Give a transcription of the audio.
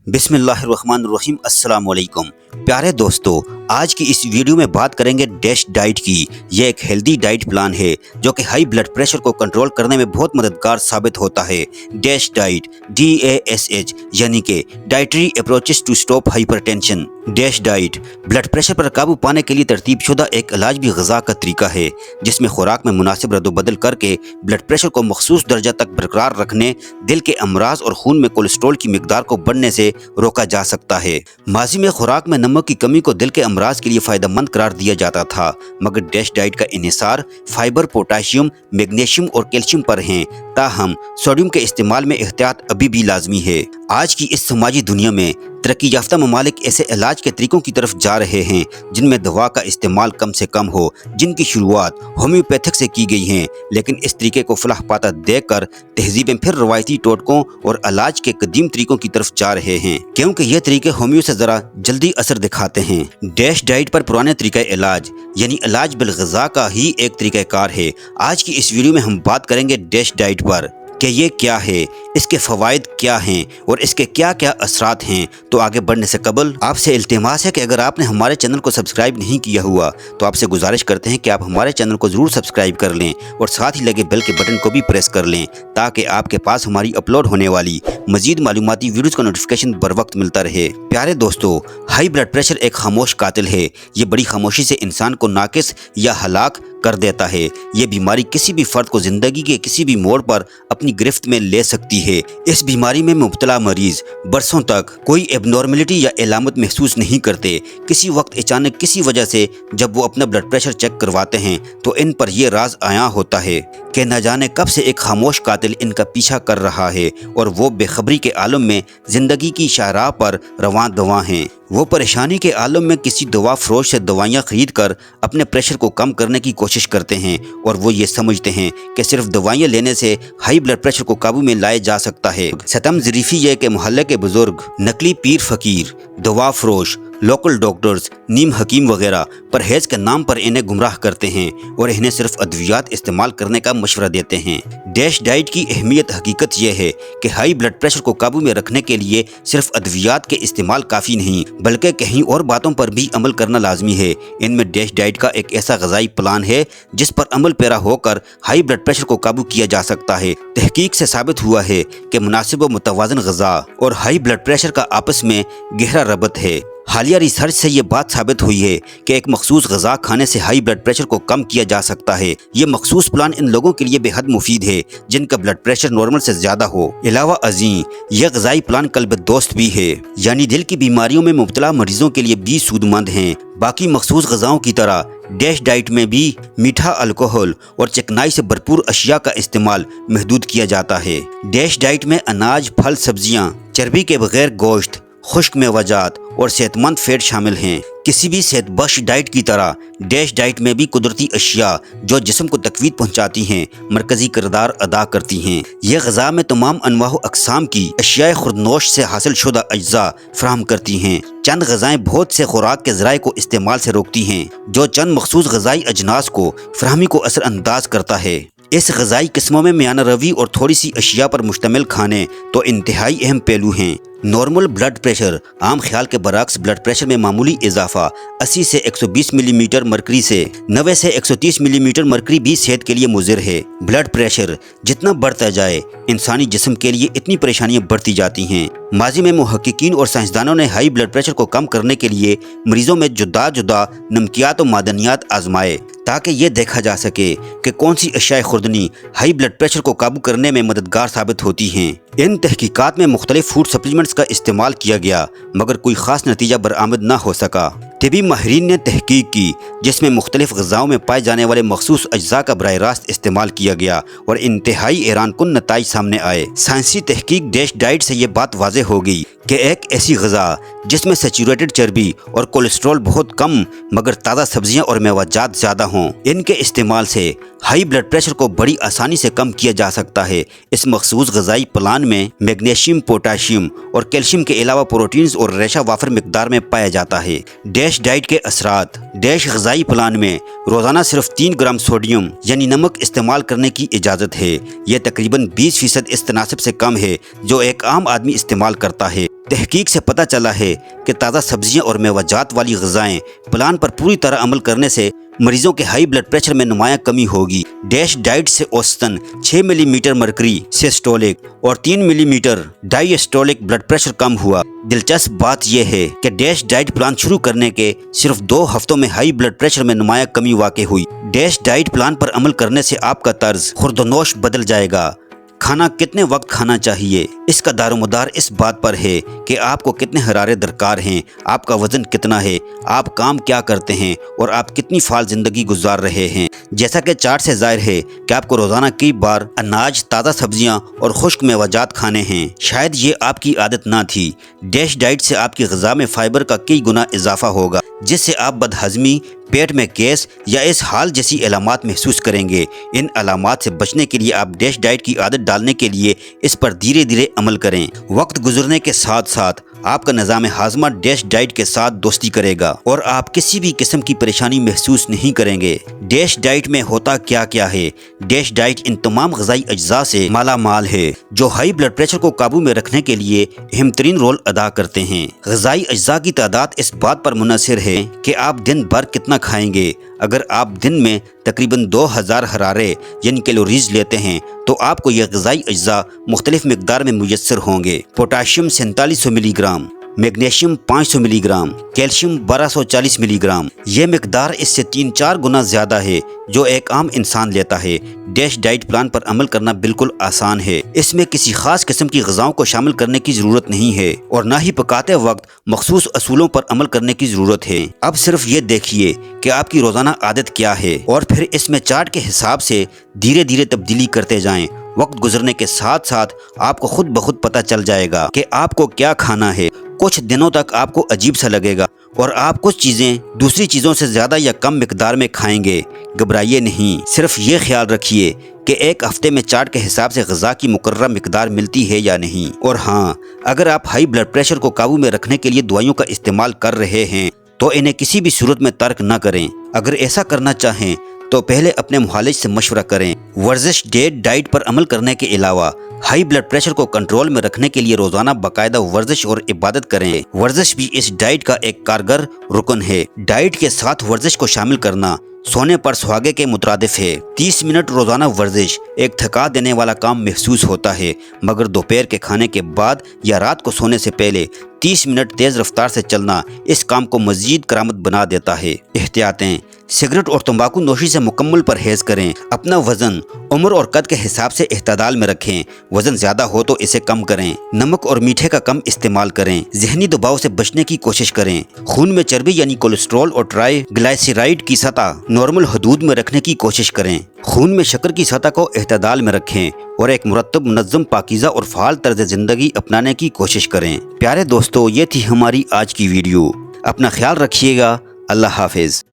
बिस्मिल्लाहिर्रहमानिर्रहीम। अस्सलाम वालेकुम प्यारे दोस्तों, आज की इस वीडियो में बात करेंगे डैश डाइट की। यह एक हेल्दी डाइट प्लान है जो कि हाई ब्लड प्रेशर को कंट्रोल करने में बहुत मददगार साबित होता है। डैश डाइट DASH यानी कि dietary approaches to stop hypertension. DASH diet blood pressure पर काबू पाने के लिए तरतीबशुदा एक इलाज भी ग़िज़ा का तरीका है जिसमें खुराक में मुनासिब रद्दोबदल करके ब्लड प्रेशर को मखसूस दर्जा तक बरकरार रखने, दिल के अमराज और खून में कोलेस्ट्रॉल की मिकदार को बढ़ने से रोका जा सकता है। माजी में खुराक में नमक की कमी को दिल के अमराज के लिए फ़ायदेमंद करार दिया जाता था, मगर डैश डाइट का इन्हिसार फाइबर, पोटाशियम, मैग्नीशियम और कैल्शियम पर हैं। ताहम सोडियम के इस्तेमाल में एहतियात अभी भी लाजमी है। आज की इस समाजी दुनिया में तरक्की याफ्ता ममालिक ऐसे इलाज के तरीकों की तरफ जा रहे हैं जिनमें दवा का इस्तेमाल कम से कम हो, जिनकी शुरुआत होम्योपैथिक से की गई है, लेकिन इस तरीके को फलाह पाता देखकर तहजीबें फिर रवायती टोटकों और इलाज के कदीम तरीकों की तरफ जा रहे हैं, क्योंकि ये तरीके होम्यो से ज़रा जल्दी असर दिखाते हैं। डैश डाइट पर पुराने तरीका इलाज यानी इलाज बिल-ग़िज़ा का ही एक तरीक़ाकार है। आज की इस वीडियो में हम बात करेंगे डैश डाइट पर कि ये क्या है, इसके फ़वाइद क्या हैं और इसके क्या क्या असरात हैं। तो आगे बढ़ने से कबल आपसे इल्तिमास है कि अगर आपने हमारे चैनल को सब्सक्राइब नहीं किया हुआ तो आपसे गुजारिश करते हैं कि आप हमारे चैनल को ज़रूर सब्सक्राइब कर लें और साथ ही लगे बेल के बटन को भी प्रेस कर लें ताकि आपके पास हमारी अपलोड होने वाली मज़ीद मालूमाती वीडियोज़ का नोटिफिकेशन बर वक्त मिलता रहे। प्यारे दोस्तों, हाई ब्लड प्रेशर एक खामोश कातिल है। ये बड़ी खामोशी से इंसान को नाकिस या हलाक कर देता है। ये बीमारी किसी भी फर्द को ज़िंदगी के किसी भी मोड़ पर अपनी गिरफ्त में ले सकती है। इस बीमारी में मुब्तला मरीज़ बरसों तक कोई एबनॉर्मलिटी या अलामत महसूस नहीं करते। किसी वक्त अचानक किसी वजह से जब वो अपना ब्लड प्रेशर चेक करवाते हैं तो इन पर यह राज आया होता है कि न जाने कब से एक खामोश कातिल इनका पीछा कर रहा है और वो बेखबरी के आलम में ज़िंदगी की शाहराह पर रवां दवां हैं। वो परेशानी के आलम में किसी दवा फरोश से दवाइयाँ खरीद कर अपने प्रेशर को कम करने की कोशिश करते हैं और वो ये समझते हैं कि सिर्फ दवाइयाँ लेने से हाई ब्लड प्रेशर को काबू में लाया जा सकता है। सतम ज़रीफ़ी ये कि मोहल्ले के बुजुर्ग, नकली पीर फ़कीर, दवा फरोश, लोकल डॉक्टर्स, नीम हकीम वगैरह परहेज़ के नाम पर इन्हें गुमराह करते हैं और इन्हें सिर्फ अद्वियात इस्तेमाल करने का मशवरा देते हैं। डैश डाइट की अहमियत हकीकत यह है कि हाई ब्लड प्रेशर को काबू में रखने के लिए सिर्फ अद्वियात के इस्तेमाल काफ़ी नहीं, बल्कि कहीं और बातों पर भी अमल करना लाजमी है। इनमें डैश डाइट का एक ऐसा ग़िज़ाई प्लान है जिस पर अमल पैरा होकर हाई ब्लड प्रेशर को काबू किया जा सकता है। तहकीक से साबित हुआ है कि मुनासिब व मुतवाज़न ग़िज़ा और हाई ब्लड प्रेशर का आपस में गहरा रबत है। हालिया रिसर्च से ये बात साबित हुई है कि एक मखसूस ग़िज़ा खाने से हाई ब्लड प्रेशर को कम किया जा सकता है। ये मखसूस प्लान इन लोगों के लिए बेहद मुफीद है जिनका ब्लड प्रेशर नॉर्मल से ज़्यादा हो। अलावा अज़ीं यह ग़िज़ाई प्लान कल्ब दोस्त भी है, यानी दिल की बीमारियों में मुब्तला मरीज़ों के लिए भी सूदमंद हैं। बाकी मखसूस ग़िज़ाओं की तरह डैश डाइट में भी मीठा, अल्कोहल और चिकनाई से भरपूर अशिया का इस्तेमाल महदूद किया जाता है। डैश डाइट में अनाज, फल, सब्जियाँ, चर्बी के बगैर गोश्त, खुश्क मेवाजात और सेहतमंद फैट शामिल हैं। किसी भी सेहतबख्श डाइट की तरह डैश डाइट में भी कुदरती अशिया जो जिस्म को तकवीत पहुंचाती हैं मरकजी किरदार अदा करती हैं। यह ग़िज़ा में तमाम अनवाह अक़साम की अशियाए खुर्दनोश से हासिल शुदा अज्जा फराहम करती हैं। चंद ग़िज़ाएँ बहुत से खुराक के ज़राए को इस्तेमाल से रोकती हैं जो चंद मखसूस ग़िज़ाई अजनास को फराहमी को असरअंदाज करता है। इस ग़िज़ाई किस्मों में मियाना रवी और थोड़ी सी अशिया पर मुश्तमिल खाने तो इंतहाई अहम पहलू हैं। नॉर्मल ब्लड प्रेशर, आम ख्याल के बरक्स ब्लड प्रेशर में मामूली इजाफा 80 से 120 मिलीमीटर मरकरी से 90 से 130 मिलीमीटर मरकरी भी सेहत के लिए मुज़िर है। ब्लड प्रेशर जितना बढ़ता जाए इंसानी जिस्म के लिए इतनी परेशानियां बढ़ती जाती हैं। माजी में मुहक्किकीन और साइंसदानों ने हाई ब्लड प्रेशर को कम करने के लिए मरीजों में जुदा जुदा नमकियात और मादनियात आजमाए ताकि ये देखा जा सके कि कौन सी अशियाए खुर्दनी हाई ब्लड प्रेशर को काबू करने में मददगार साबित होती हैं। इन तहकीकात में मुख्तलिफ फूड सप्लीमेंट्स का इस्तेमाल किया गया मगर कोई ख़ास नतीजा बरामद न हो सका। तिबी माहिरीन ने तहकीक की जिसमें मुख्तलिफ ग़िज़ाओं में पाए जाने वाले मखसूस अज्जा का बराह रास्त इस्तेमाल किया गया और इंतहाई हैरान कुन नताइज सामने आए। साइंसी तहकीक डैश डाइट से ये बात वाज़ेह हो गई कि एक ऐसी ग़िज़ा जिसमें सैचुरेटेड चर्बी और कोलेस्ट्रॉल बहुत कम मगर ताज़ा सब्जियां और मेवाजात ज़्यादा हों, इनके इस्तेमाल से हाई ब्लड प्रेशर को बड़ी आसानी से कम किया जा सकता है। इस मखसूस ग़िज़ाई प्लान में मैग्नीशियम, पोटाशियम और कैल्शियम के अलावा प्रोटीन्स और रेशा वाफर मिकदार में पाया जाता है। डैश डैश डाइट के असरात। डैश ग़िज़ाई प्लान में रोज़ाना सिर्फ 3 ग्राम सोडियम यानी नमक इस्तेमाल करने की इजाज़त है। यह तकरीबन 20% इस तनासिब से कम है जो एक आम आदमी इस्तेमाल करता है। तहकीक से पता चला है कि ताज़ा सब्जियां और मेवाजात वाली ग़िज़ाएँ प्लान पर पूरी तरह अमल करने से मरीजों के हाई ब्लड प्रेशर में नुमायाँ कमी होगी। डैश डाइट से औसतन 6 मिलीमीटर मरकरी सिस्टोलिक और 3 मिलीमीटर डायस्टोलिक ब्लड प्रेशर कम हुआ। दिलचस्प बात यह है कि डैश डाइट प्लान शुरू करने के सिर्फ 2 हफ्तों में हाई ब्लड प्रेशर में नुमायाँ कमी वाक़ई हुई। डैश डाइट प्लान पर अमल करने से आपका तर्ज खुर्दनोश बदल जाएगा। खाना कितने वक्त खाना चाहिए, इसका दारोमदार इस बात पर है कि आपको कितने हरारे दरकार हैं, आपका वज़न कितना है, आप काम क्या करते हैं और आप कितनी फाल ज़िंदगी गुजार रहे हैं। जैसा कि चार्ट से ज़ाहिर है कि आपको रोज़ाना कई बार अनाज, ताज़ा सब्जियां और खुश्क मेवाजात खाने हैं। शायद ये आपकी आदत ना थी। डैश डाइट से आपकी ग़िज़ा में फ़ाइबर का कई गुना इजाफा होगा, जिससे आप बदहज़मी, पेट में गैस या इस हाल जैसी अलामात महसूस करेंगे। इन अलामात से बचने के लिए आप डैश डाइट की आदत डालने के लिए इस पर धीरे धीरे अमल करें। वक्त गुजरने के साथ साथ आपका निज़ाम हाज़मा डैश डाइट के साथ दोस्ती करेगा और आप किसी भी किस्म की परेशानी महसूस नहीं करेंगे। डैश डाइट में होता क्या क्या है? डैश डाइट इन तमाम ग़िज़ाई अज्जा से माला माल है जो हाई ब्लड प्रेशर को काबू में रखने के लिए अहम तरीन रोल अदा करते हैं। ग़िज़ाई अज्जा की तादाद इस बात पर मुनहसर है कि आप दिन भर कितना खाएंगे। अगर आप दिन में तकरीबन 2000 हरारे यानी कैलोरीज लेते हैं तो आपको यह ग़िज़ाई अज्जा मुख्तलिफ मिकदार में मुयस्सर होंगे। Potassium 4700 milligram, magnesium 500 milligram, calcium 1240 milligram. यह मिकदार इससे 3-4 गुना ज़्यादा है जो एक आम इंसान लेता है। डैश डाइट प्लान पर अमल करना बिल्कुल आसान है। इसमें किसी खास किस्म की ग़िज़ाओं को शामिल करने की ज़रूरत नहीं है और ना ही पकाते वक्त मखसूस असूलों पर अमल करने की ज़रूरत है। अब सिर्फ ये देखिए कि आपकी रोज़ाना आदत क्या है और फिर इसमें चार्ट के हिसाब से धीरे धीरे तब्दीली करते जाएं। वक्त गुजरने के साथ साथ आपको खुद ब खुद पता चल जाएगा कि आपको क्या खाना है। कुछ दिनों तक आपको अजीब सा लगेगा और आप कुछ चीज़ें दूसरी चीज़ों से ज़्यादा या कम मिकदार में खाएंगे। घबराइए नहीं, सिर्फ ये ख्याल रखिए कि एक हफ्ते में चार्ट के हिसाब से ग़िज़ा की मुकर्रर मिकदार मिलती है या नहीं। और हाँ, अगर आप हाई ब्लड प्रेशर को काबू में रखने के लिए दवाइयों का इस्तेमाल कर रहे हैं तो इन्हें किसी भी सूरत में तर्क न करें। अगर ऐसा करना चाहें तो पहले अपने मुआलिज से मशवरा करें। वर्जिश डैश डाइट पर अमल करने के अलावा हाई ब्लड प्रेशर को कंट्रोल में रखने के लिए रोजाना बाकायदा वर्जिश और इबादत करें। वर्जिश भी इस डाइट का एक कारगर रुकन है। डाइट के साथ वर्जिश को शामिल करना सोने पर सुहागे के मुतरादिफ है। 30 मिनट रोजाना वर्जिश एक थका देने वाला काम महसूस होता है, मगर दोपहर के खाने के बाद या रात को सोने से पहले 30 मिनट तेज रफ्तार से चलना इस काम को मजीद करामत बना देता है। एहतियातें: सिगरेट और तंबाकू नोशी से मुकम्मल परहेज करें। अपना वजन उम्र और कद के हिसाब से एहतदाल में रखें। वजन ज्यादा हो तो इसे कम करें। नमक और मीठे का कम इस्तेमाल करें। जहनी दबाव से बचने की कोशिश करें। खून में चर्बी यानी कोलेस्ट्रॉल और ट्राइग्लिसराइड की सतह नॉर्मल हदूद में रखने की कोशिश करें। खून में शक्कर की सतह को एहतदाल में रखें और एक मुरत्तब, मुनज़्ज़म, पाकीज़ा और फ़ाल तर्ज ज़िंदगी अपनाने की कोशिश करें। प्यारे दोस्तों, ये थी हमारी आज की वीडियो। अपना ख्याल रखिएगा। अल्लाह हाफिज़।